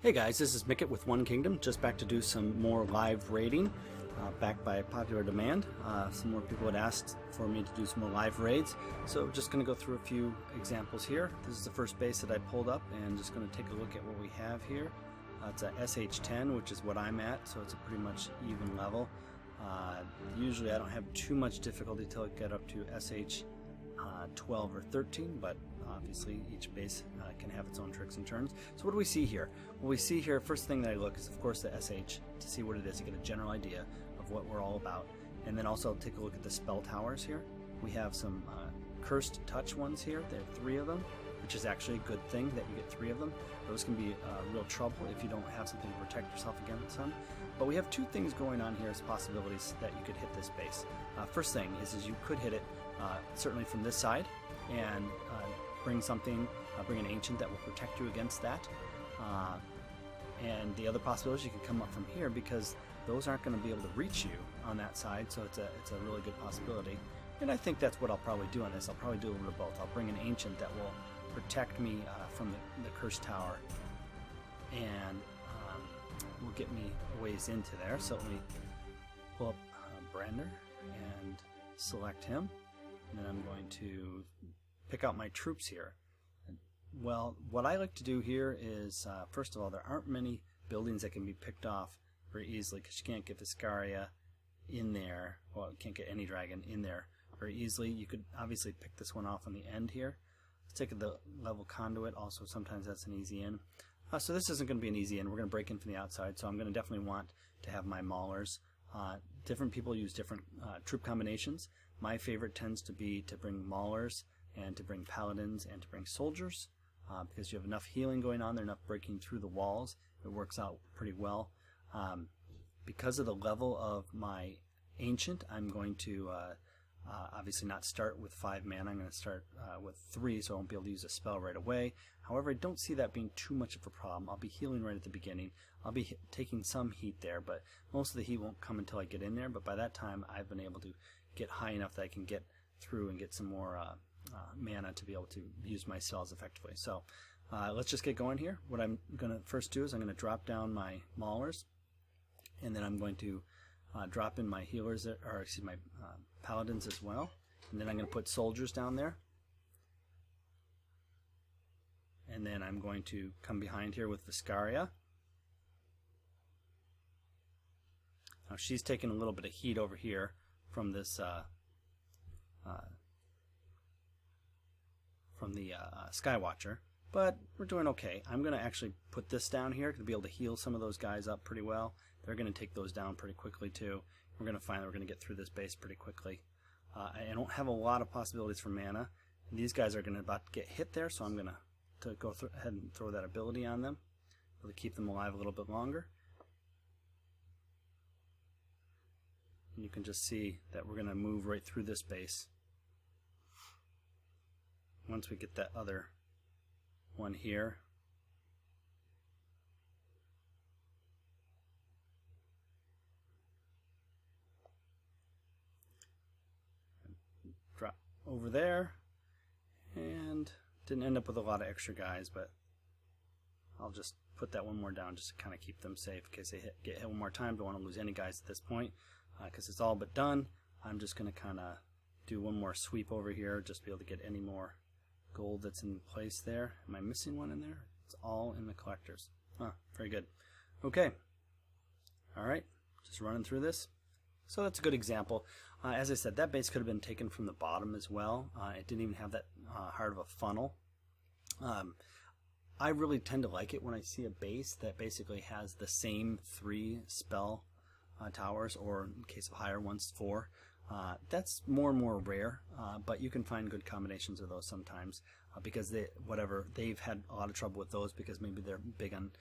Hey guys, this is Mycket with One Kingdom, just back to do some more live raiding, backed by popular demand. Some more people had asked for me to do some more live raids, so just going to go through a few examples here. This is the first base that I pulled up, and just going to take a look at what we have here. It's a SH10, which is what I'm at, so it's a pretty much even level. Usually I don't have too much difficulty till I get up to SH 12 or 13, but obviously each base can have its own tricks and turns. So what do we see here? What we see here, first thing that I look is of course the SH to see what it is, to get a general idea of what we're all about. And then also take a look at the spell towers here. We have some cursed touch ones here. There are 3 of them, which is actually a good thing that you get 3 of them. Those can be real trouble if you don't have something to protect yourself against them. But we have 2 things going on here as possibilities that you could hit this base. First thing is you could hit it certainly from this side and bring something, bring an ancient that will protect you against that. And the other possibility is you can come up from here, because those aren't going to be able to reach you on that side, so it's a really good possibility. And I think that's what I'll probably do on this. I'll probably do a little bit of both. I'll bring an ancient that will protect me from the cursed tower, and will get me a ways into there. So let me pull up Brandr and select him, and then I'm going to pick out my troops here. Well, what I like to do here is, first of all, there aren't many buildings that can be picked off very easily, because you can't get Viscaria in there. Well, you can't get any dragon in there very easily. You could obviously pick this one off on the end here. Let's take the level conduit. Also, sometimes that's an easy in. So this isn't going to be an easy in. We're going to break in from the outside, so I'm going to definitely want to have my maulers. Different people use different troop combinations. My favorite tends to be to bring maulers and to bring paladins and to bring soldiers, because you have enough healing going on there, enough breaking through the walls. It works out pretty well. Because of the level of my ancient, I'm going to obviously not start with 5 mana. I'm going to start with 3, so I won't be able to use a spell right away. However, I don't see that being too much of a problem. I'll be healing right at the beginning. I'll be taking some heat there, but most of the heat won't come until I get in there. But by that time, I've been able to get high enough that I can get through and get some more mana to be able to use my spells effectively. So let's just get going here. What I'm going to first do is I'm going to drop down my maulers, and then I'm going to drop in my healers, or excuse me, my paladins as well. And then I'm going to put soldiers down there. And then I'm going to come behind here with Viscaria. Now she's taking a little bit of heat over here from this from the Skywatcher, but we're doing okay. I'm going to actually put this down here to be able to heal some of those guys up pretty well. They're going to take those down pretty quickly too. We're going to find that we're going to get through this base pretty quickly. I don't have a lot of possibilities for mana. These guys are going to about get hit there, so I'm going to go ahead and throw that ability on them, to keep them alive a little bit longer. And you can just see that we're going to move right through this base. Once we get that other one here, drop over there, and didn't end up with a lot of extra guys, but I'll just put that one more down just to kind of keep them safe in case they get hit one more time. Don't want to lose any guys at this point, because it's all but done. I'm just going to kind of do one more sweep over here, just to be able to get any more gold that's in place there. Am I missing one in there? It's all in the collectors. Very good. Okay. Alright, just running through this. So that's a good example. As I said, that base could have been taken from the bottom as well. It didn't even have that hard of a funnel. I really tend to like it when I see a base that basically has the same 3 spell towers, or in case of higher ones, 4. That's more and more rare, but you can find good combinations of those sometimes, because they've had a lot of trouble with those, because maybe they're big on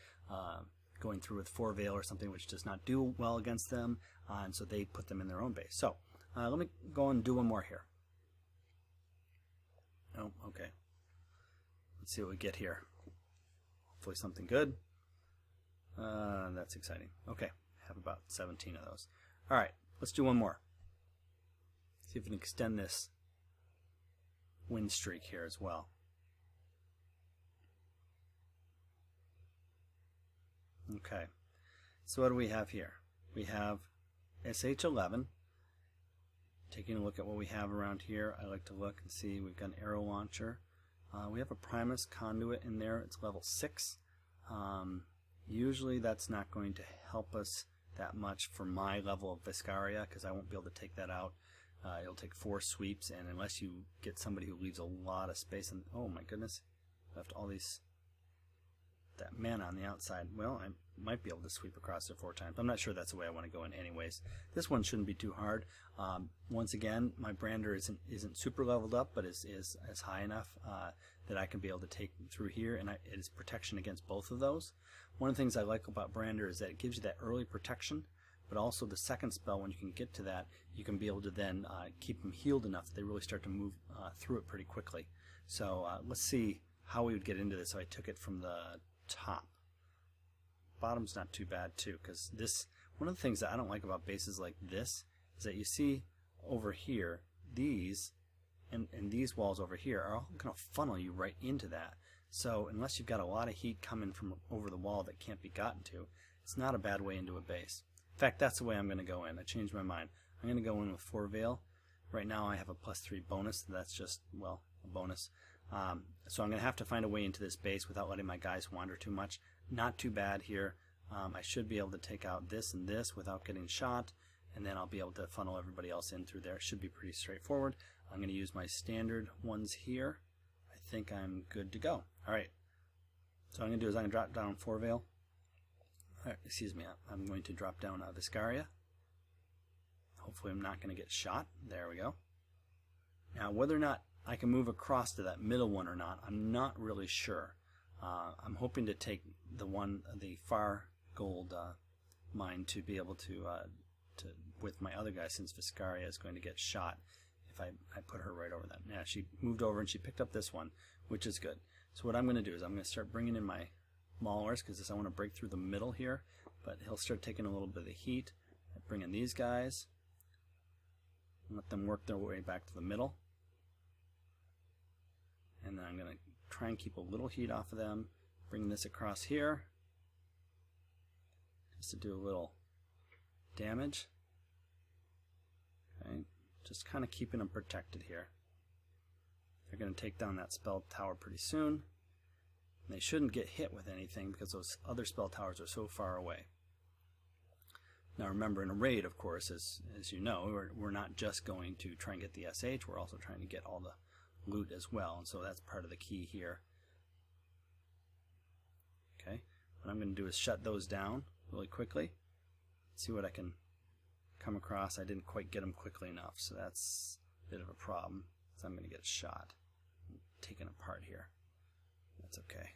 going through with Foreveil or something, which does not do well against them, and so they put them in their own base. So let me go and do one more here. Oh, okay. Let's see what we get here. Hopefully something good. That's exciting. Okay, have about 17 of those. All right, let's do one more. See if we can extend this win streak here as well. Okay, so what do we have here? We have SH11. Taking a look at what we have around here, I like to look and see we've got an arrow launcher. We have a Primus conduit in there. It's level 6. Usually that's not going to help us that much for my level of Viscaria, because I won't be able to take that out. It'll take 4 sweeps, and unless you get somebody who leaves a lot of space, and oh my goodness, left all that mana on the outside. Well, I might be able to sweep across it 4 times. I'm not sure that's the way I want to go in anyways. This one shouldn't be too hard. Once again, my Brandr isn't super leveled up, but is high enough that I can be able to take through here, and it is protection against both of those. One of the things I like about Brandr is that it gives you that early protection, but also the second spell, when you can get to that, you can be able to then keep them healed enough that they really start to move through it pretty quickly. So let's see how we would get into this if I took it from the top. Bottom's not too bad too, because one of the things that I don't like about bases like this is that you see over here these and these walls over here are all going to funnel you right into that. So unless you've got a lot of heat coming from over the wall that can't be gotten to, it's not a bad way into a base. In fact, that's the way I'm going to go in. I changed my mind. I'm going to go in with Foreveil. Right now I have a +3 bonus. That's just, well, a bonus. So I'm going to have to find a way into this base without letting my guys wander too much. Not too bad here. I should be able to take out this and this without getting shot, and then I'll be able to funnel everybody else in through there. It should be pretty straightforward. I'm going to use my standard ones here. I think I'm good to go. Alright, so what I'm going to do is I'm going to drop down Foreveil. Excuse me, I'm going to drop down Viscaria. Hopefully I'm not going to get shot. There we go. Now whether or not I can move across to that middle one or not, I'm not really sure. I'm hoping to take the far gold mine to be able to with my other guy, since Viscaria is going to get shot if I put her right over that. Yeah, she moved over and she picked up this one, which is good. So what I'm going to do is I'm going to start bringing in my maulers, because I want to break through the middle here, but he'll start taking a little bit of the heat. I bring in these guys and let them work their way back to the middle. And then I'm going to try and keep a little heat off of them. Bring this across here just to do a little damage. Okay, just kind of keeping them protected here. They're going to take down that spell tower pretty soon. And they shouldn't get hit with anything because those other spell towers are so far away. Now remember, in a raid, of course, as you know, we're not just going to try and get the SH, we're also trying to get all the loot as well, and so that's part of the key here. Okay, what I'm going to do is shut those down really quickly, see what I can come across. I didn't quite get them quickly enough, so that's a bit of a problem. So I'm going to get shot, taken apart here. That's okay.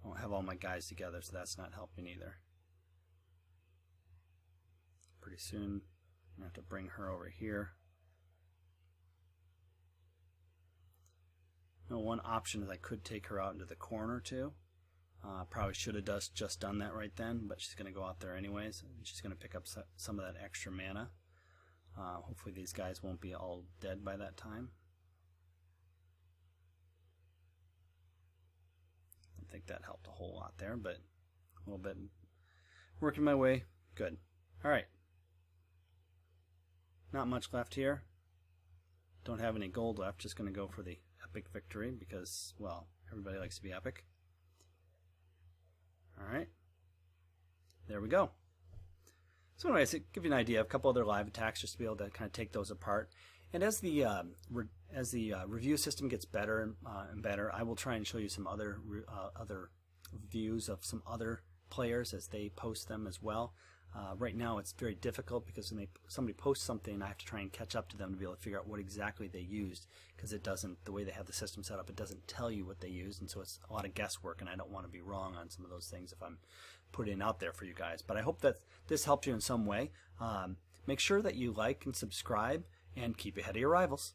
I won't have all my guys together, so that's not helping either. Pretty soon I'm going to have to bring her over here. Now, one option is I could take her out into the corner too. Probably should have just done that right then, but she's going to go out there anyways. And she's going to pick up some of that extra mana. Hopefully these guys won't be all dead by that time. I don't think that helped a whole lot there, but a little bit. Working my way. Good. Alright. Not much left here. Don't have any gold left. Just going to go for the epic victory because, well, everybody likes to be epic. Alright. There we go. So anyways, to give you an idea of a couple other live attacks just to be able to kind of take those apart. And as the review system gets better and better, I will try and show you some other views of some other players as they post them as well. Right now it's very difficult because when somebody posts something, I have to try and catch up to them to be able to figure out what exactly they used, because it doesn't, the way they have the system set up, it doesn't tell you what they used, and so it's a lot of guesswork, and I don't want to be wrong on some of those things if I'm putting out there for you guys. But I hope that this helped you in some way. Make sure that you like and subscribe, and keep ahead of your rivals.